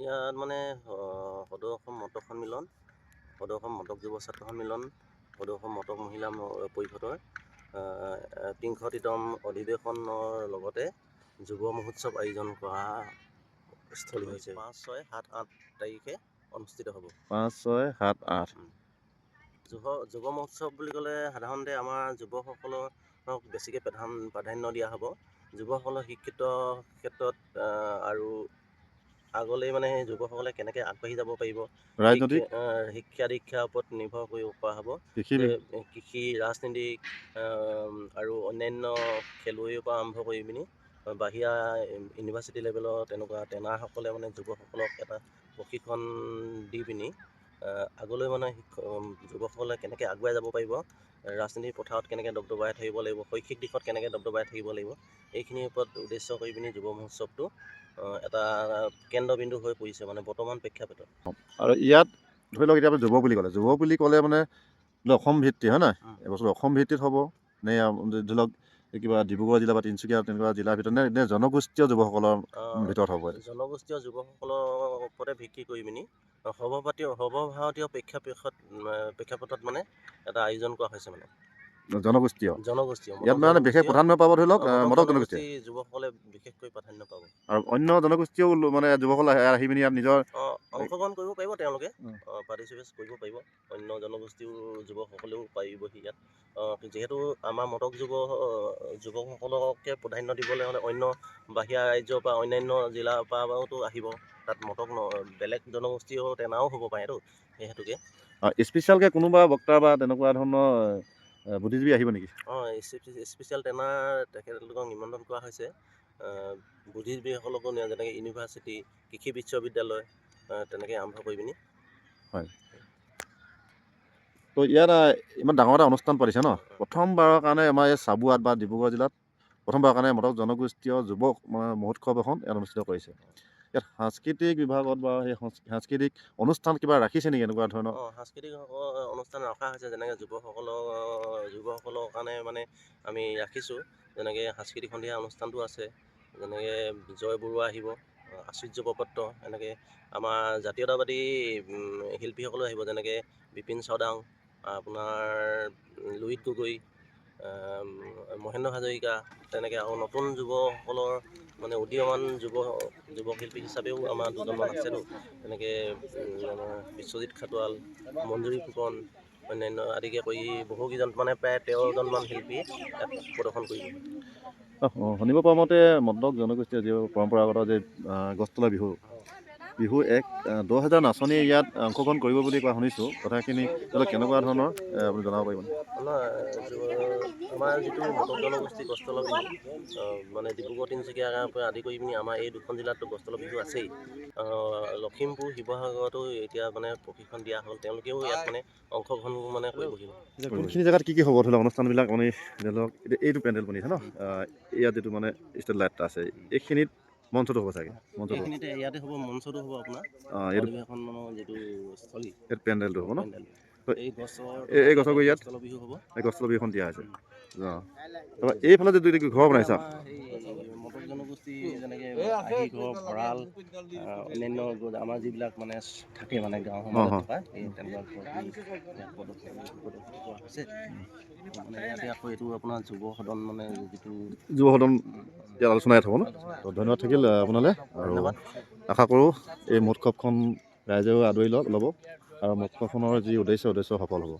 ইয়াত মানে সদৌ অসম মটক সন্মিলন, সদৌ অসম মটক যুৱ ছাত্ৰ সন্মিলন, সদৌ অসম মটক মহিলা পৰিষদৰ ৩০০তম অধিৱেশনৰ লগতে যুৱ মহোৎসৱ আয়োজন কৰা স্থলী হৈছে ৫, ৬, ৭, ৮ তাৰিখে অনুষ্ঠিত হ'ব। ৫, ৬, ৭, ৮ যুৱ মহোৎসৱ বুলি ক'লে সাধাৰণতে আমাৰ যুৱকসকলক বেছিকৈ প্ৰাধান্য দিয়া হ'ব। যুৱকসকলৰ শিক্ষিত ক্ষেত্ৰত আৰু আগলৈ মানে যুৱকসকলে কেনেকৈ আগবাঢ়ি যাব পাৰিব, ৰাজনৈতিক শিক্ষা দীক্ষাৰ ওপৰত নিৰ্ভৰ কৰিব পৰা হ'ব। কৃষি, ৰাজনীতিক আৰু অন্যান্য খেলুৱৈৰ পৰা আৰম্ভ কৰি পিনি বাহিৰা ইউনিভাৰ্চিটি লেভেলৰ তেনেকুৱা ট্ৰেইনাৰসকলে মানে যুৱকসকলক এটা প্ৰশিক্ষণ দি পিনি আগলৈ মানে যুৱকসকলে কেনেকৈ আগুৱাই যাব পাৰিব, ৰাজনীতিৰ পথাৰত কেনেকৈ দবদবাই থাকিব লাগিব, শৈক্ষিক দিশত কেনেকৈ দবদবাই থাকিব লাগিব, এইখিনিৰ ওপৰত উদ্দেশ্য কৰি পিনি যুৱ মহোৎসৱটো এটা কেন্দ্ৰবিন্দু হৈ পৰিছে মানে বৰ্তমান প্ৰেক্ষাপটত। আৰু ইয়াত ধৰি লওক এতিয়া যুৱ বুলি ক'লে মানে অসম ভিত্তি হয় নাই, এবছৰ অসম ভিত্তিত হ'ব নে ধৰি লওক কিবা ডিব্ৰুগড় জিলা বা তিনিচুকীয়া তেনেকুৱা জিলাৰ ভিতৰত নে জনগোষ্ঠীয় যুৱকসকলৰ ভিতৰত হ'ব? জনগোষ্ঠীয় যুৱকসকলৰ ওপৰতে ভিত্তি কৰি পিনি সৰ্বভাৰতীয় প্ৰেক্ষাপটত মানে এটা আয়োজন কৰা হৈছে মানে জনগোষ্ঠীয় ইয়াত মানে বিশেষ প্ৰাধান্য পাব ধৰি লওক মটক জনগোষ্ঠী যুৱকসকলে বিশেষকৈ প্ৰাধান্য পাব। আৰু অন্য জনগোষ্ঠীয়েও মানে যুৱকসকলে আহি পিনি ইয়াত নিজৰ অংশগ্ৰহণ কৰিব পাৰিব, তেওঁলোকে পাৰ্টিচিপেট কৰিব পাৰিব। অন্য জনগোষ্ঠীৰ যুৱকসকলেও পাৰিবহি ইয়াত, যিহেতু আমাৰ মটক যুৱকসকলকে প্ৰাধান্য দিবলৈ হ'লে অন্য বাহিৰা ৰাজ্যৰ পৰা অন্যান্য জিলাৰ পৰাওতো আহিব। তাত মটক বেলেগ জনগোষ্ঠীয় ট্ৰেইনাৰো হ'ব পাৰেতো, সেই হেতুকে স্পেচিয়েলকৈ কোনোবা বক্তা বা তেনেকুৱা ধৰণৰ বুদ্ধিজীৱী আহিব নেকি? স্পেচিয়েল ট্ৰেইনাৰ তেখেতলোকক নিমন্ত্ৰণ কৰা হৈছে। বুদ্ধিজীৱীসকলকো যেনেকৈ ইউনিভাৰ্চিটি, কৃষি বিশ্ববিদ্যালয় তেনেকৈ আৰম্ভ কৰি পিনি। হয়, তো ইয়াত ইমান ডাঙৰ এটা অনুষ্ঠান পাতিছে ন, প্ৰথমবাৰৰ কাৰণে আমাৰ এই চাবুৱাত বা ডিব্ৰুগড় জিলাত প্ৰথমবাৰৰ কাৰণে মটক জনগোষ্ঠীয় যুৱক মহোৎসৱ এখন ইয়াত অনুষ্ঠিত কৰিছে। ইয়াত সাংস্কৃতিক বিভাগত বা সেই সাংস্কৃতিক অনুষ্ঠান কিবা ৰাখিছে নেকি এনেকুৱা ধৰণৰ? সাংস্কৃতিক অনুষ্ঠান ৰখা হৈছে, যেনেকৈ যুৱকসকলৰ কাৰণে মানে আমি ৰাখিছোঁ। যেনেকৈ সাংস্কৃতিক সন্ধিয়া অনুষ্ঠানটো আছে, যেনেকৈ জয় বৰুৱা আহিব, আচুৰ্য বৰপাত্ৰ, এনেকৈ আমাৰ জাতীয়তাবাদী শিল্পীসকলো আহিব, যেনেকৈ বিপিন চাওডাং, আপোনাৰ লুইত গগৈ, মহেন্দ্ৰ হাজৰিকা, তেনেকৈ আৰু নতুন যুৱকসকলৰ মানে উদীয়মান যুৱশিল্পী হিচাপেও আমাৰ দুজনমান আছেতো, তেনেকৈ বিশ্বজিৎ খাটোৱাল, মঞ্জুৰী ফুকন, অন্যান্য আদিকে কৰি বহুকেইজন মানে প্ৰায় 13জনমান শিল্পী ইয়াত প্ৰদৰ্শন কৰিব। শুনিব পোৱা মতে মটক জনগোষ্ঠীয় যি পৰম্পৰাগত যে গছতলৰ বিহু 10,000 নাচনী ইয়াত অংশগ্ৰহণ কৰিব বুলি কোৱা শুনিছোঁ। কথাখিনি কেনেকুৱা ধৰণৰ আপুনি জনাব পাৰিব? আমাৰ যিটো মটক জনগোষ্ঠী গছতলৰ বিহু মানে ডিব্ৰুগড় তিনিচুকীয়াৰ পৰা আদি কৰি পিনি আমাৰ এই দুখন জিলাতো গছতলৰ বিহু আছেই। লখিমপুৰ, শিৱসাগৰতো এতিয়া মানে প্ৰশিক্ষণ দিয়া হ'ল, তেওঁলোকেও ইয়াত মানে অংশগ্ৰহণ মানে কৰিবহি। কোনখিনি জেগাত কি হ'ব ধৰি লওক অনুষ্ঠানবিলাক মানে ধৰি লওক এইটো পেণ্ডেল বনিছে ন, ইয়াত যিটো মানে ষ্ট্ৰীট লাইট এটা আছে, এইখিনিত মঞ্চটো হ'ব চাগে? ইয়াতে হ'ব, মঞ্চটো হ'ব আপোনাৰ যিটো স্থলী, ইয়াত পেণ্ডেলটো হ'ব ন, এই গছৰ ইয়াত গছতলৰ বিহু হ'ব। এই গছতলৰ বিহুখন দিয়া হৈছে। তাৰপৰা এইফালে যিটো ঘৰ বনাইছা, মটক জনগোষ্ঠী যেনেকৈ আহি ঘৰ, ভঁৰাল, অন্যান্য আমাৰ যিবিলাক মানে থাকে মানে গাঁও সমাজত থকা এই তেনেকুৱা প্ৰদৰ্শিত কৰা হৈছে। মানে ইয়াতে আকৌ এইটো আপোনাৰ যুৱ সদন, মানে যিটো যুৱ সদন ইয়াত আলোচনা ইয়াত হ'ব ন। তো ধন্যবাদ থাকিল আপোনালৈ, আৰু আশা কৰোঁ এই মহোৎসৱখন ৰাইজেও আদৰি ল'ব আৰু মহোৎসৱখনৰ যি উদ্দেশ্য সফল হ'ব।